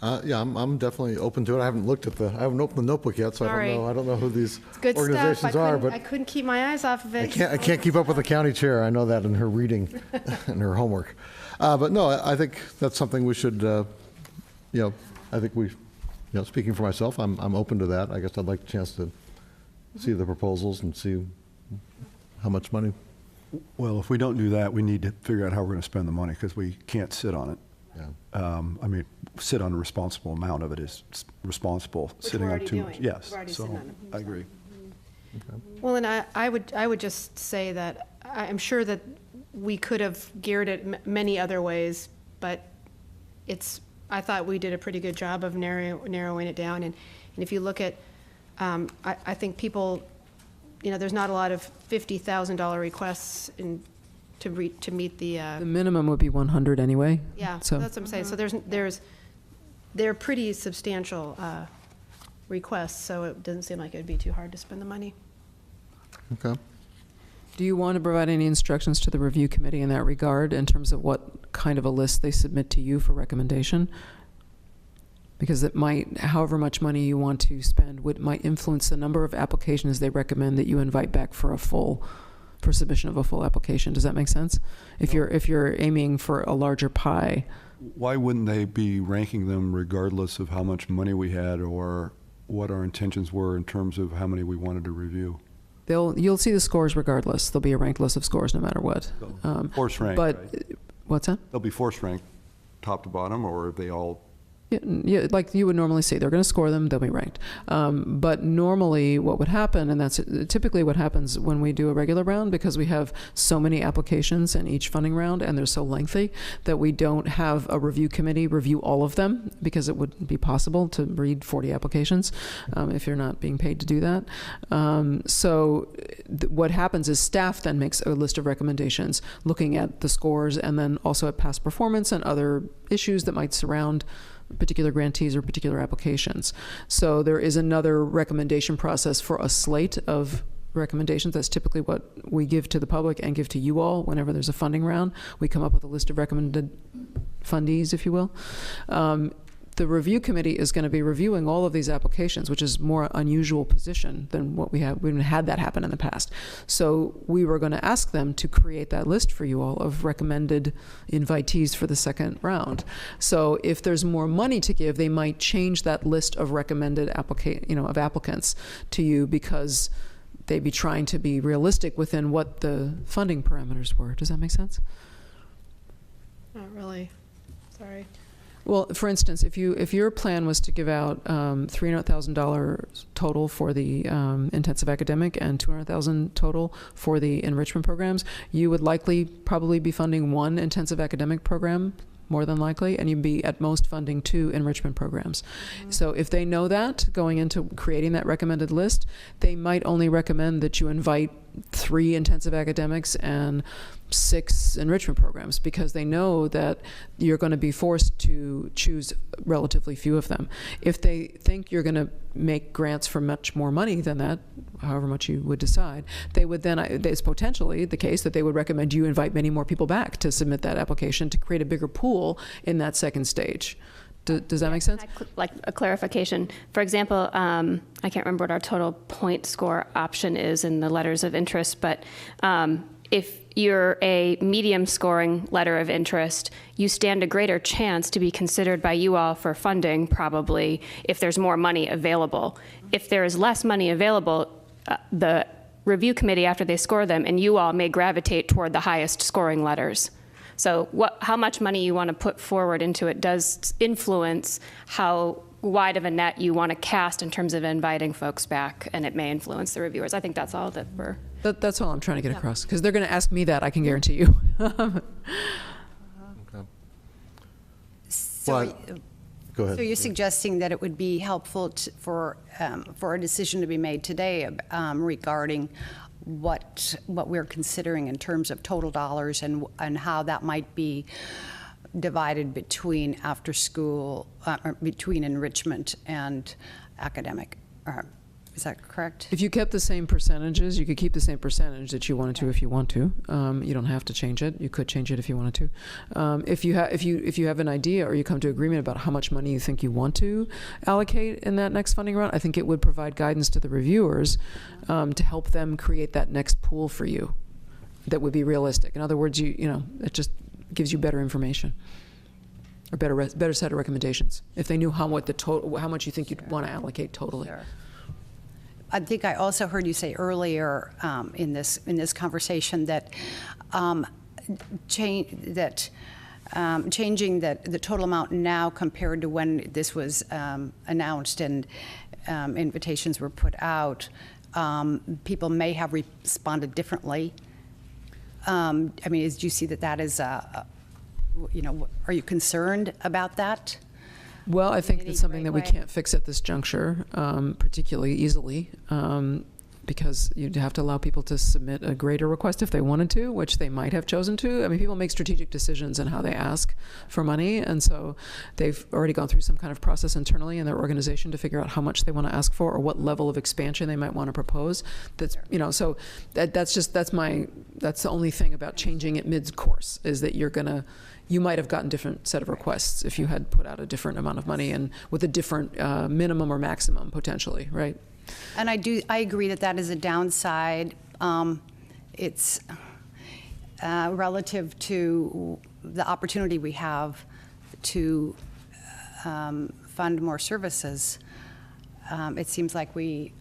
I'm definitely open to it. I haven't opened the notebook yet, so Sorry. I don't know who these it's good organizations stuff. are, but I couldn't keep my eyes off of it. I can't keep up with the county chair. I know that in her reading and her homework. But no, I think that's something we should, I think we, speaking for myself, I'm open to that. I guess I'd like a chance to see the proposals and see how much money. Well, if we don't do that, we need to figure out how we're going to spend the money, because we can't sit on it. Yeah. Sit on a responsible amount of it is responsible. Which Sitting we're on already too doing. much. Yes. We're already So sitting on it. I agree. Okay. Well, and I would just say that I'm sure that we could have geared it many other ways, but I thought we did a pretty good job of narrowing it down. And if you look at, I think people, there's not a lot of $50,000 requests to meet the. The minimum would be 100 anyway. Yeah, So that's what I'm saying. So they're pretty substantial requests, so it doesn't seem like it would be too hard to spend the money. Okay. do you want to provide any instructions to the review committee in that regard in terms of what kind of a list they submit to you for recommendation? because it might, however much money you want to spend, might influence the number of applications they recommend that you invite back for submission of a full application. Does that make sense? If you're aiming for a larger pie. Why wouldn't they be ranking them regardless of how much money we had or what our intentions were in terms of how many we wanted to review? You'll see the scores regardless. There'll be a ranked list of scores no matter what. Force ranked, But right? what's that? They'll be force ranked top to bottom, or are they all? Yeah, like you would normally see, they're going to score them, they'll be ranked. But normally what would happen, and that's typically what happens when we do a regular round, because we have so many applications in each funding round and they're so lengthy that we don't have a review committee review all of them, because it wouldn't be possible to read 40 applications if you're not being paid to do that. What happens is staff then makes a list of recommendations looking at the scores and then also at past performance and other issues that might surround particular grantees or particular applications. So there is another recommendation process for a slate of recommendations. That's typically what we give to the public and give to you all whenever there's a funding round. We come up with a list of recommended fundees, if you will. The review committee is going to be reviewing all of these applications, which is more unusual position than what we have. We haven't had that happen in the past. So we were going to ask them to create that list for you all of recommended invitees for the second round. So if there's more money to give, they might change that list of recommended applicants to you, because they'd be trying to be realistic within what the funding parameters were. Does that make sense? Not really. Sorry. Well, for instance, if your plan was to give out $300,000 total for the intensive academic and $200,000 total for the enrichment programs, you would probably be funding one intensive academic program, more than likely, and you'd be at most funding 2 enrichment programs. Mm-hmm. So if they know that going into creating that recommended list, they might only recommend that you invite 3 intensive academics and 6 enrichment programs, because they know that you're going to be forced to choose relatively few of them. If they think you're going to make grants for much more money than that, however much you would decide, they would then, it's potentially the case that they would recommend you invite many more people back to submit that application to create a bigger pool in that second stage. Does that make sense? Like a clarification. For example, I can't remember what our total point score option is in the letters of interest, but if you're a medium scoring letter of interest, you stand a greater chance to be considered by you all for funding, probably, if there's more money available. If there is less money available, the review committee, after they score them, and you all may gravitate toward the highest scoring letters. So how much money you want to put forward into it does influence how wide of a net you want to cast in terms of inviting folks back, and it may influence the reviewers. I think that's all that we're... That's all I'm trying to get across, because they're going to ask me that, I can guarantee you. Okay. So, Go ahead. So you're suggesting that it would be helpful for a decision to be made today regarding what we're considering in terms of total dollars and how that might be divided between after school, between enrichment and academic. Is that correct? If you kept the same percentages, you could keep the same percentage that you wanted to if you want to. You don't have to change it. You could change it if you wanted to. If you have an idea or you come to agreement about how much money you think you want to allocate in that next funding round, I think it would provide guidance to the reviewers to help them create that next pool for you that would be realistic. In other words, it just gives you better information or better set of recommendations if they knew how much you think you'd want to allocate totally. Sure. I think I also heard you say earlier in this conversation that changing the total amount now compared to when this was announced and invitations were put out, people may have responded differently. I mean, do you see that is, are you concerned about that? Well, I think that's something that we can't fix at this juncture, particularly easily. because you'd have to allow people to submit a greater request if they wanted to, which they might have chosen to. I mean, people make strategic decisions in how they ask for money, and so they've already gone through some kind of process internally in their organization to figure out how much they want to ask for or what level of expansion they might want to propose. That's, you know, so that's the only thing about changing it mid-course, is that you might have gotten different set of requests if you had put out a different amount of money and with a different minimum or maximum potentially, right? And I agree that is a downside. It's relative to the opportunity we have to fund more services. It seems like we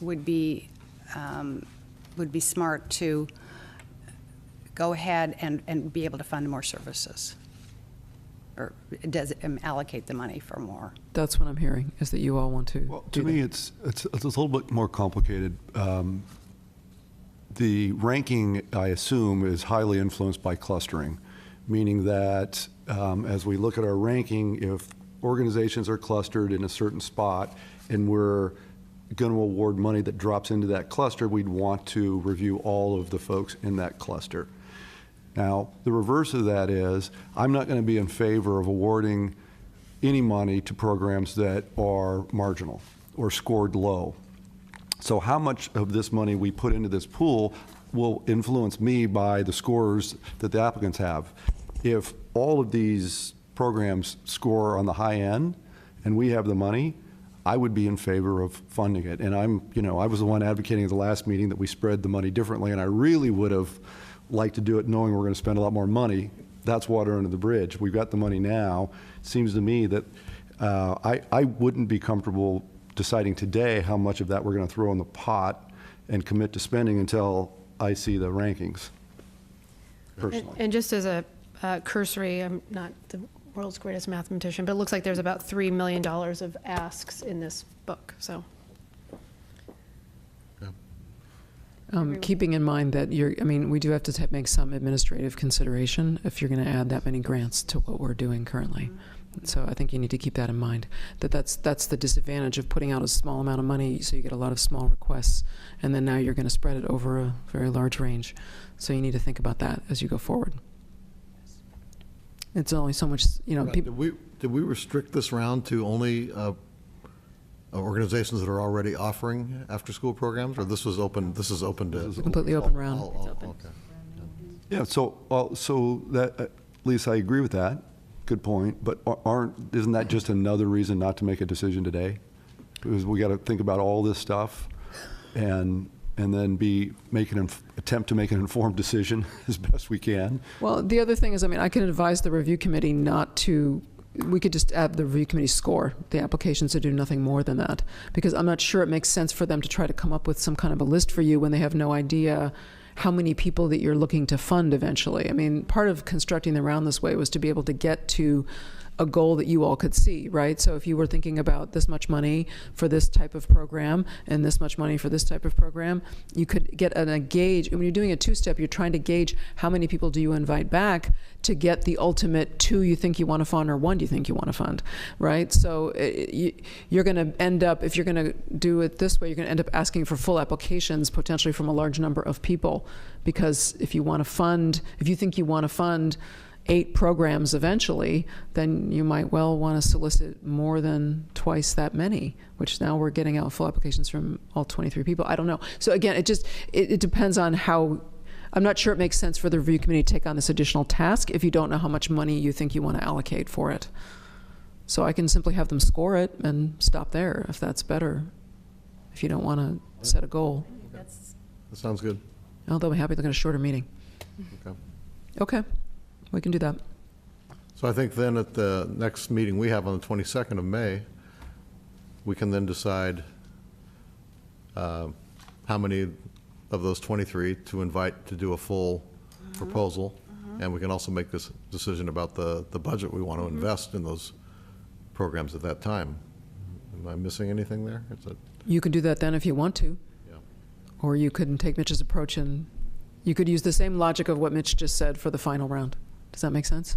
would be smart to go ahead and be able to fund more services, or allocate the money for more. That's what I'm hearing, is that you all want to Well, do to me, that. it's a little bit more complicated. The ranking, I assume, is highly influenced by clustering, meaning that as we look at our ranking, if organizations are clustered in a certain spot and we're going to award money that drops into that cluster, we'd want to review all of the folks in that cluster. Now, the reverse of that is, I'm not going to be in favor of awarding any money to programs that are marginal or scored low. So how much of this money we put into this pool will influence me by the scores that the applicants have. If all of these programs score on the high end and we have the money, I would be in favor of funding it. And I was the one advocating at the last meeting that we spread the money differently, and I really would have liked to do it knowing we're going to spend a lot more money. That's water under the bridge. We've got the money now. It seems to me that I wouldn't be comfortable deciding today how much of that we're going to throw in the pot and commit to spending until I see the rankings, personally. And just as a cursory, I'm not the world's greatest mathematician, but it looks like there's about $3 million of asks in this book, so. Keeping in mind that we do have to make some administrative consideration if you're going to add that many grants to what we're doing currently. So I think you need to keep that in mind, that's the disadvantage of putting out a small amount of money, so you get a lot of small requests, and then now you're going to spread it over a very large range. So you need to think about that as you go forward. It's only so much, people. Did we restrict this round to only organizations that are already offering after-school programs, or this is open to? Completely open round. Okay. Yeah, so that, Lisa, I agree with that. Good point. But isn't that just another reason not to make a decision today? Because we got to think about all this stuff and then attempt to make an informed decision as best we can. Well, the other thing is, I can advise the review committee we could just add the review committee score, the applications to do nothing more than that, because I'm not sure it makes sense for them to try to come up with some kind of a list for you when they have no idea how many people that you're looking to fund eventually. Part of constructing the round this way was to be able to get to a goal that you all could see, right? So if you were thinking about this much money for this type of program and this much money for this type of program, you could get a gauge. And when you're doing a two-step, you're trying to gauge how many people do you invite back to get the ultimate 2 you think you want to fund or 1 you think you want to fund, right? So you're going to end up, if you're going to do it this way, you're going to end up asking for full applications potentially from a large number of people, because if you think you want to fund 8 programs eventually, then you might well want to solicit more than twice that many, which now we're getting out full applications from all 23 people. I don't know. So again, it depends on how. I'm not sure it makes sense for the review committee to take on this additional task if you don't know how much money you think you want to allocate for it. So I can simply have them score it and stop there if that's better, if you don't want to set a goal. That sounds good. Although I'm happy to get a shorter meeting. Okay. We can do that. So I think then at the next meeting we have on the 22nd of May, we can then decide how many of those 23 to invite to do a full proposal. And we can also make this decision about the budget we want to invest in those programs at that time. Am I missing anything there? You can do that then if you want to. Yeah. Or you could take Mitch's approach and you could use the same logic of what Mitch just said for the final round. Does that make sense?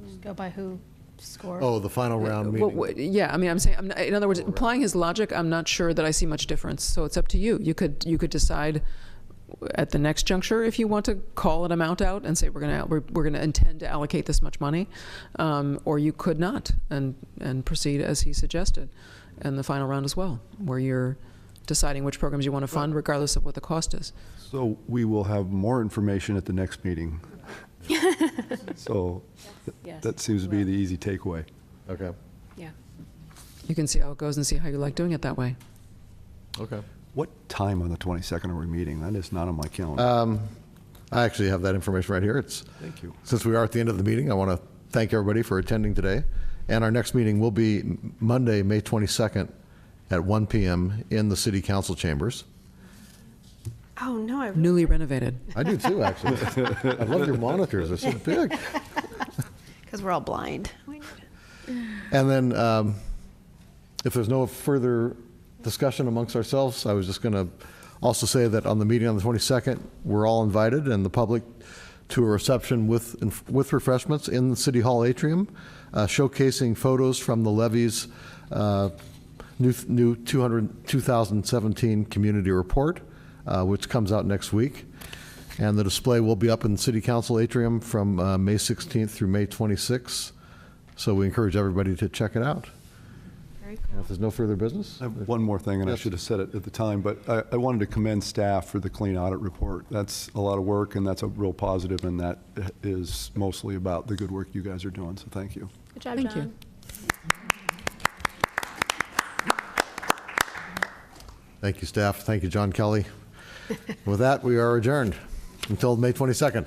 Just go by who score. Oh, the final round meeting. Yeah, I mean, I'm saying, in other words, applying his logic, I'm not sure that I see much difference. So it's up to you. You could decide at the next juncture if you want to call an amount out and say we're gonna intend to allocate this much money, or you could not and proceed as he suggested, and the final round as well, where you're deciding which programs you want to fund regardless of what the cost is. So we will have more information at the next meeting. So Yes. that seems to be the easy takeaway. Okay, Yeah. You can see how it goes and see how you like doing it that way. okay. What time on the 22nd are we meeting? That is not on my calendar. I actually have that information right here. It's, Thank you. since we are at the end of the meeting, I want to thank everybody for attending today. And our next meeting will be Monday, May 22nd at 1 p.m. in the City Council chambers. Oh, no, I Newly renovated. I do too, actually. I love your monitors. They're so big. because we're all blind. And then, if there's no further discussion amongst ourselves, I was just going to also say that on the meeting on the 22nd, we're all invited and the public to a reception with refreshments in the City Hall atrium, showcasing photos from the Levy's new 2017 community report, which comes out next week. And the display will be up in the City Council atrium from May 16th through May 26th. So we encourage everybody to check it out. Very And cool. if there's no further business, I have one more thing, and I Yes. should have said it at the time, but I wanted to commend staff for the clean audit report. That's a lot of work, and that's a real positive, and that is mostly about the good work you guys are doing, so thank you. Good job, Thank John. you. thank you, staff. Thank you, John Kelly. With that, we are adjourned until May 22nd.